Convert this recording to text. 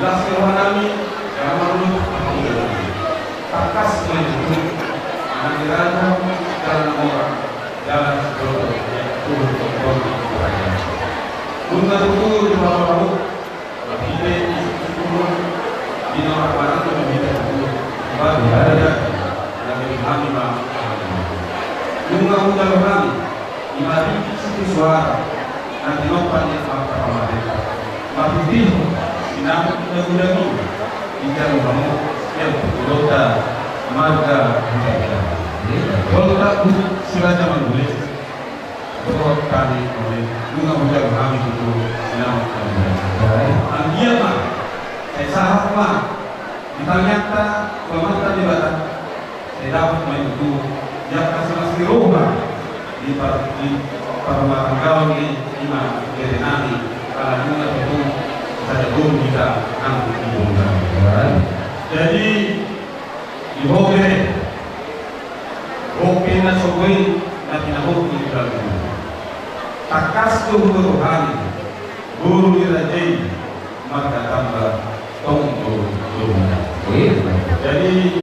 jelas kerohanami yang menurut aku takas menyebut anak dirana jalan orang jalan sejodoh turun kontrol kerajaan bunga tutur di bawah lebih turun di nomor mana tuh lebih turun baru ada yang kami bang bunga udah kami imari situ suara nanti nomor yang apa mereka tapi di sinam udah bicara kamu yang kota marga kalau tak sila zaman dulu beberapa kali oleh bunga udah kami itu sinam dia mah saya sahat mah ternyata pemerintah di batas saya dapat main itu yang masing-masing rumah di perumah kawan ini lima gerenani kalau bunga itu saya belum bisa angkat di bunga. Jadi di hoke na sokoi na tinahok ni Ibrahim. Takas tu rohani, guru ni rajai,